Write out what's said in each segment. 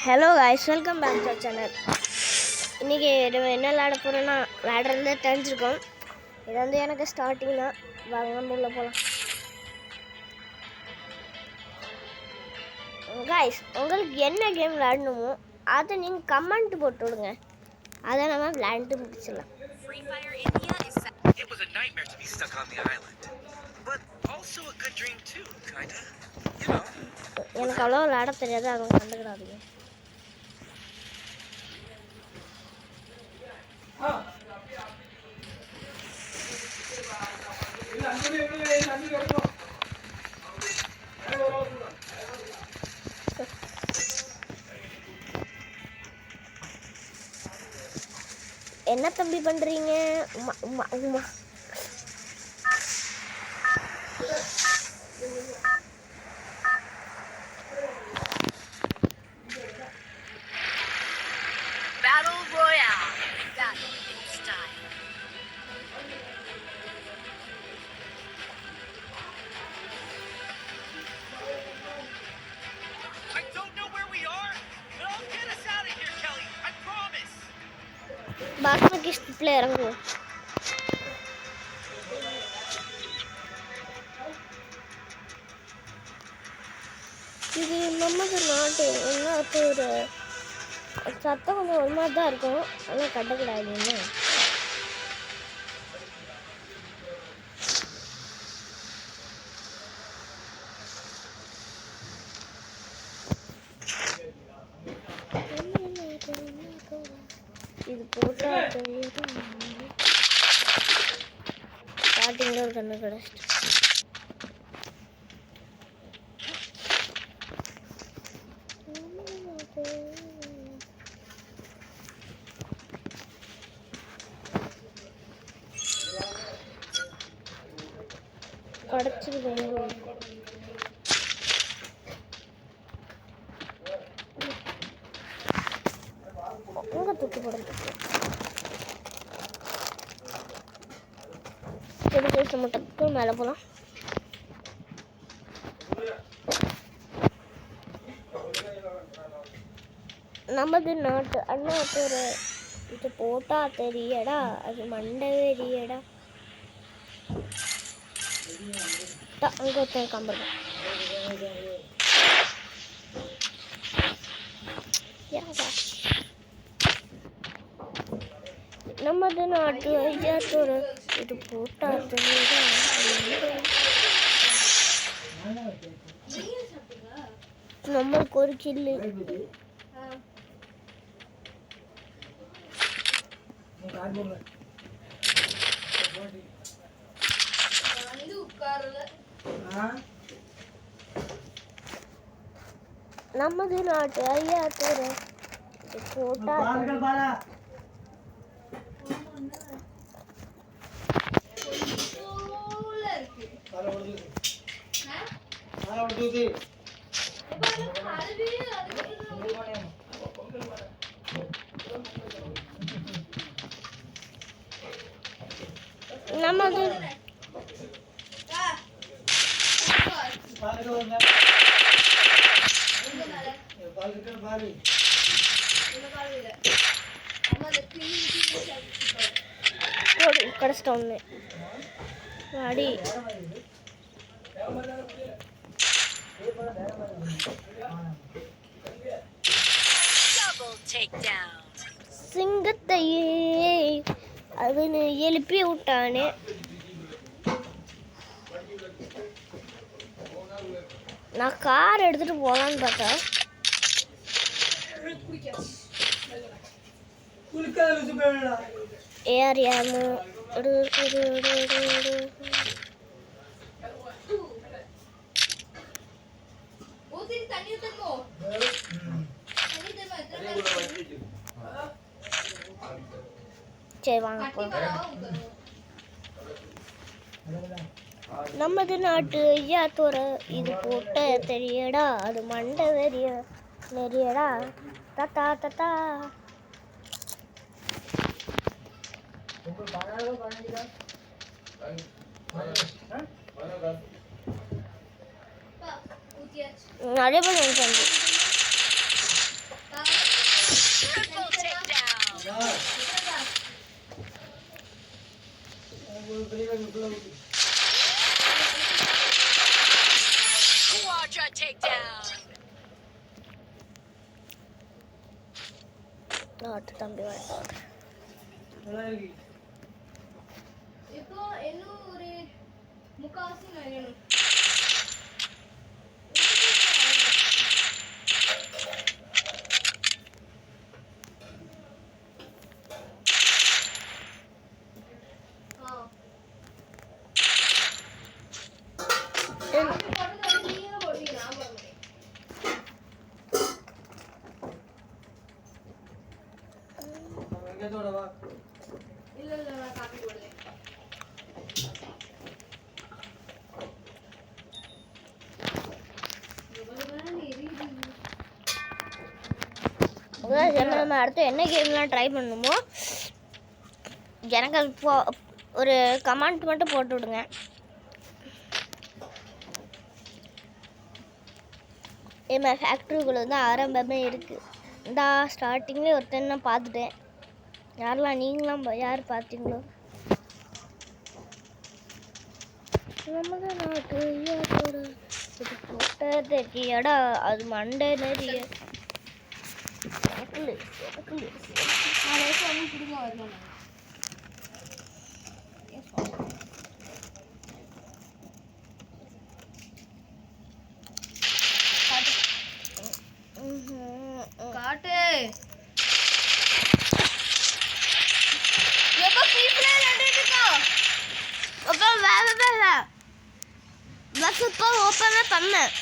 Hello guys, welcome back to channel. இன்றைக்கி நம்ம என்ன விளையாட போகிறோன்னா விளையாடுறதே தெரிஞ்சிருக்கோம். இது வந்து எனக்கு ஸ்டார்டிங் தான். வாங்க நம்ம உள்ள போகலாம். guys, உங்களுக்கு என்ன கேம் விளையாடணுமோ அதை நீங்கள் கமெண்ட் போட்டு விடுங்க. அதை நம்ம விளையாண்டு முடிச்சிடலாம். It was a nightmare to be stuck on the island, but also a good dream too, kinda. You know. எனக்கு அவ்வளோ விளையாட தெரியாது, அவங்க கண்டுக்கிறாதீங்க. என்ன தம்பி பண்றீங்க? Uma Uma Uma Battle Royale. Battle in style. I don't know where we are, but I'll get us out of here, Kelly. I promise. பாஸ்மா கிஸ்ட்ல இறங்குவோம். இது நமக்கு நாட்டு என்ன ஒரு சத்தம் கொஞ்சம் ஒரு மாதிரி தான் இருக்கும், ஆனால் கட்டக்கூடாதுங்க. இது போட்டா ஸ்டார்டிங்கில் ஒரு கண்ணு கிடச்சிட்டு கிடச்சிருது. உங்க தூக்கி போடுறதுக்கு எடுத்து மட்டும் மேலே போகலாம். நமது நாட்டு அண்ணா ஒரு இது போட்டா தெரியடா, அது மண்டை வெறியடா. அங்கே ஒருத்தர் கம்பல் நமது நாட்டு ஐயாத்தோட இது போட்டா தெரியடா. நம்மளுக்கு ஒரு கில்லு. நமது நாட்டு ஐயாத்தோட இது போட்டா நமது கடைசிட்ட ஒன்று அடி Double takedown. சிங்கத்தையே அதுன்னு எழுப்பி விட்டானே. நான் கார் எடுத்துட்டு போகலான்னு பார்த்தா ஏரியாமோ சரி வாங்க போகலாம். நமது நாட்டு ஐயாத்தோர இது போட்ட தெரியடா, அது மண்டை வெறிய நெறியடா. தத்தா தத்தா நிறைய பேர் நினைச்சாங்க. Quadra takedown. நாட்டு தம்பி வர இப்போ இன்னும் ஒரு முக்காவாசி வேணும். இல்ல இல்ல நான் காப்பி போடுறேன். நம்ம அடுத்து என்ன கேம்லாம் ட்ரை பண்ணணுமோ எனக்கு அது ஒரு கமெண்ட் மட்டும் போட்டு விடுங்க. இதுமாதிரி ஃபேக்ட்ரிக்குள்ளே தான் ஆரம்பமே இருக்குது. இந்த ஸ்டார்டிங்லேயே ஒருத்தன் நான் பார்த்துட்டேன். யாரெல்லாம் நீங்களாம் யார் பார்த்தீங்களோ? நமது நாட்டு ஐயாவோட இது போட்ட தெரியடா அது மண்டை நிறைய நான் லைஃப் ஒன்றும் பிடிக்க வரல. காட்டு எப்போ ஃப்ரீ ஃபயர் விளையாடிட்டு இருக்கா? அப்போ வேலை பஸ் இப்போ ஓப்பனே பண்ணேன்.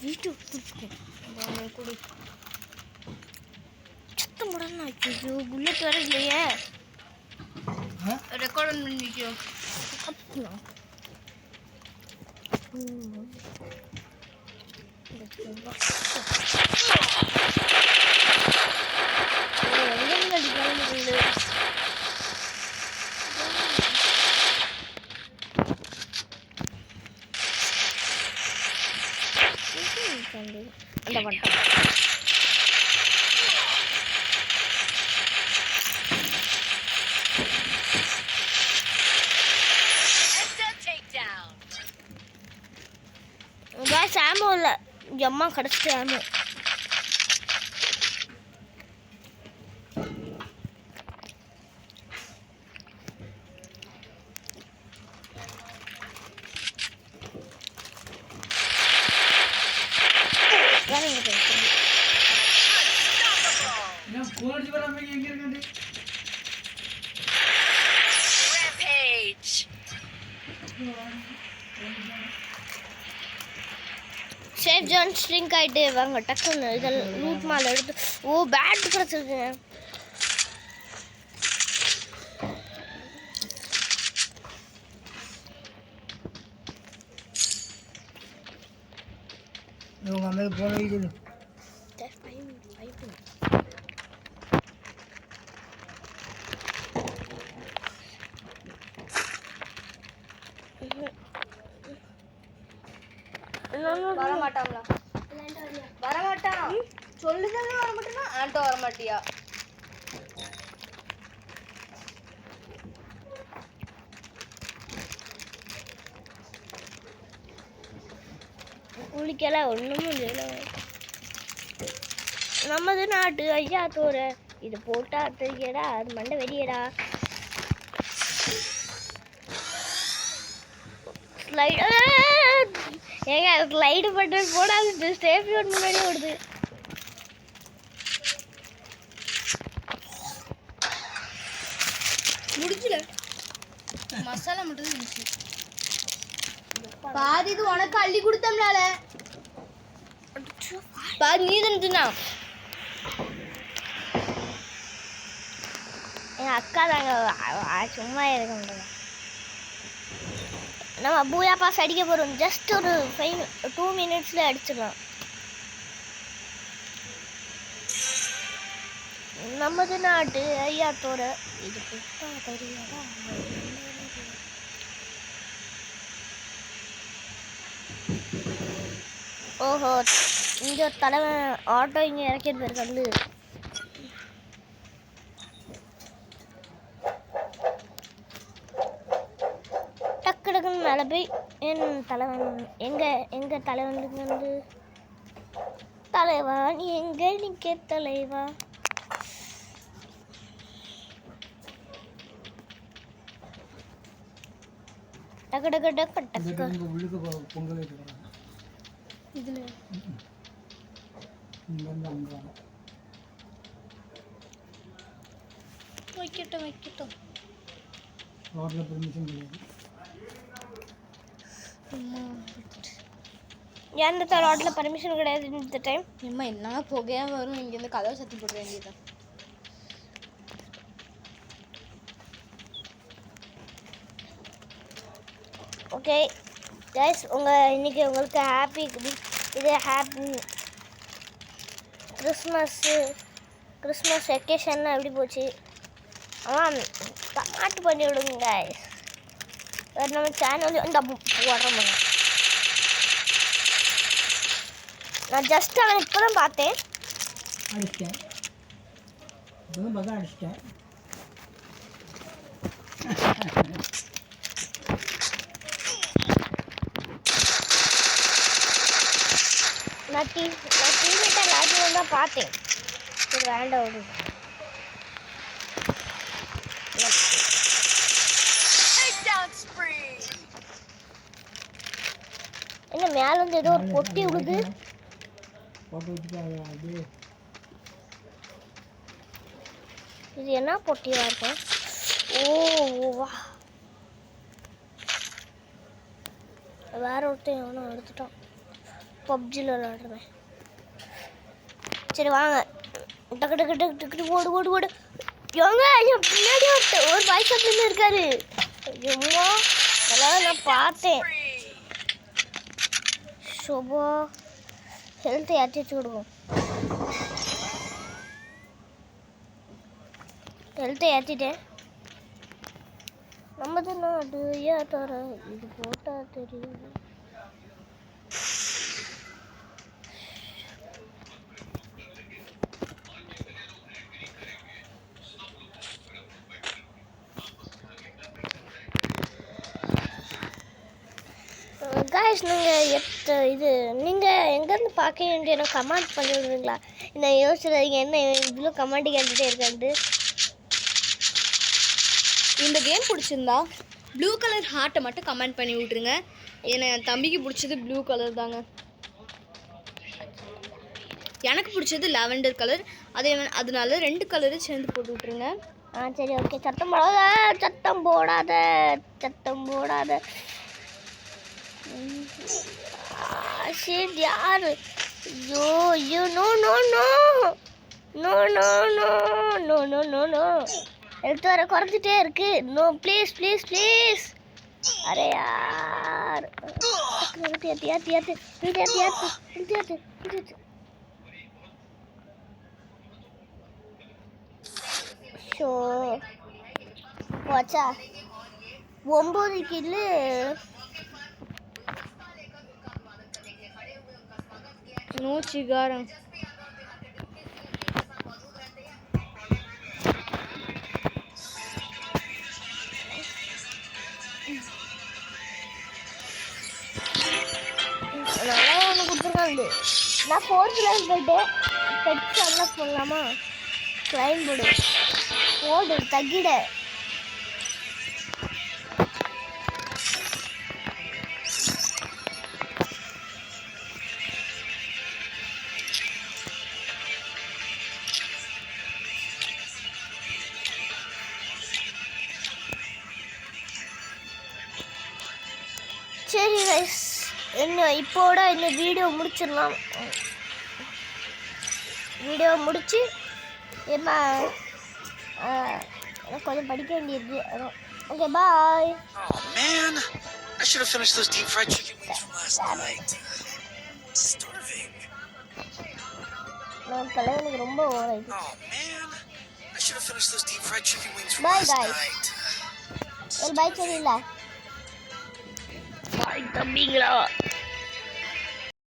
வீட்டு குடி சத்தம் போடணும். ஐயோ புல்லட் வேற இல்லையே. ரெக்கார்ட் பண்ணிக்கோ. அந்த வந்துட்டோம். சாமோ இல்லை எம்மா கிடச்சிட்டு சாமோ. Rampage. சேஃப் ஜோன் ஸ்ட்ரிங்க் ஆகிட்டு வாங்க டக்குன்னு இதெல்லாம் லூட் மால் எடுத்து. ஓ பேட் கிடச்சிருக்கு. உங்கள் அம்மைக்கு போன வீடு வரமாட்டாங்களா? வரமாட்டான். சொல்லுதானே வரமாட்டேன்னா ஆன்ட்ட வரமாட்டியா? குளிக்கல ஒன்றும் இல்லை. நமது நாட்டு ஐயா தோற இது போட்டா தெரியடா அது மண்டை வெடியடா. ஸ்லைடு ஏங்க ஸ்லைடு பட்டன் போடாது சேஃப் ஜோன் முன்னாடி ஓடுது. முடிச்சுல மசாலா மட்டும் தான் இருந்துச்சு. பாதி இது உனக்கு அள்ளி கொடுத்தோம்னால பாதி நீ தந்துனா. எங்கள் அக்கா தாங்க சும்மா இருக்க முடியல. நம்ம பூயா பாஸ் அடிக்க போகிறோம். ஜஸ்ட் ஒரு 2 மினிட்ஸில் அடிச்சிடலாம். நமது நாட்டு ஐயா தோற இது புத்தா தெரியாதா. ஓஹோ, இங்கே ஒரு தலைவன் ஆட்டோ இங்கே இறக்கிட்டு போயிருக்காரு. டக்கு டக்குன்னு மேலே போய் என் தலைவன் எங்கள் தலைவனுக்கு வந்து தலைவா நீ எங்கே நிற்க தலைவா. டக்கு டக்கு டக்கு டக்கு உள்ளுக்கு பொங்கல் வைக்கிறாங்க. இதில் இங்கேருந்து அங்கே வைக்கட்டும். ரோட்டில் பெர்மிஷன் கிடையாது. ஏன் இந்த ரோட்டில் பர்மிஷன் கிடையாது இந்த டைம்? ஏம்மா என்ன புகையாக வரும், இங்கேருந்து கதவை சத்தி போட வேண்டியதான். ஓகே கைஸ், இன்னைக்கு உங்களுக்கு ஹாப்பி கிறிஸ்மஸ் வெக்கேஷன்லாம் எப்படி போச்சு? ஆனால் கமெண்ட் பண்ணி விடுங்க கைஸ். நம்ம சேனல் இந்த போடுறோம். நான் ஜஸ்ட் அவன் இப்போ தான் பார்த்தேன். அடிச்சிட்டேன், இப்போதான் பார்த்தா அடிச்சிட்டேன். நான் டிவிட்ட எல்லாத்தையும் தான் பார்த்தேன். சரி வேண்டாம் விடு. என்ன மேலே வந்து ஏதோ ஒரு பொட்டி விழுது. போட்டு வச்சுட்டு அது இது என்ன பொட்டியாக இருக்கும்? ஓ, வேற ஒருத்தன் எவனோ எடுத்துட்டான். பப்ஜியில் விளையாடுறேன். சரி வாங்க, டக்கு டக்கு டக்கு டக்கு ஓடு ஓடு ஓடு. எங்க என் பின்னாடி ஒரு பைசப்பில் இருக்காரு. ஐயோ, அதெல்லாம் நான் பார்த்தேன். ஷோபோ ஹெல்த்தை ஏற்றிட்டு விடுவோம். ஹெல்த்தை ஏற்றிட்டேன். நம்ம தான் நாடு ஏற்ற இது போட்டால் தெரியும். காய்ஸ், நீங்கள் எங்கேருந்து பார்க்க வேண்டிய கமெண்ட் பண்ணி விடுவீங்களா? நான் யோசிச்சுருங்க என்ன இவ்வளோ கமெண்ட் கேட்டுகிட்டே இருக்காது. இந்த கேம் பிடிச்சிருந்தா ப்ளூ கலர் ஹார்ட்டை மட்டும் கமெண்ட் பண்ணி விட்ருங்க. ஏன்னா என் தம்பிக்கு பிடிச்சது ப்ளூ கலர் தாங்க. எனக்கு பிடிச்சது லாவெண்டர் கலர். அதனால 2 கலரும் சேர்ந்து போட்டு விட்ருங்க. சரி ஓகே. சத்தம் போடாத. shit yaar. You no health வர குறைஞ்சிட்டே இருக்கு. நோ ப்ளீஸ் அரே யார். ஏத்து ஷோ வாச்சா 9 கில்லு. நோ சிகாரம். நல்லா ஒன்று கொடுத்துருக்காங்க. நான் 4th கிளாஸ் போயிட்டேன். பெட்ஸ் அன்லாக் பண்ணலாமா? கிளைம் போடு தகிட. சரி கைஸ், இப்போட இந்த வீடியோ முடிச்சிடலாம். வீடியோ முடிச்சு என்ன எனக்கு கொஞ்சம் படிக்க வேண்டியது. Okay bye. Oh man, I should have finished those deep fried chicken wings from last night. Starving. நான் தலைவனுக்கு ரொம்ப ஓராயிடுச்சு. Oh man, I should have finished those deep fried chicken wings from Bye, last guys. night. பாய் சரியில்லை. பாய் தம்பிங்களா.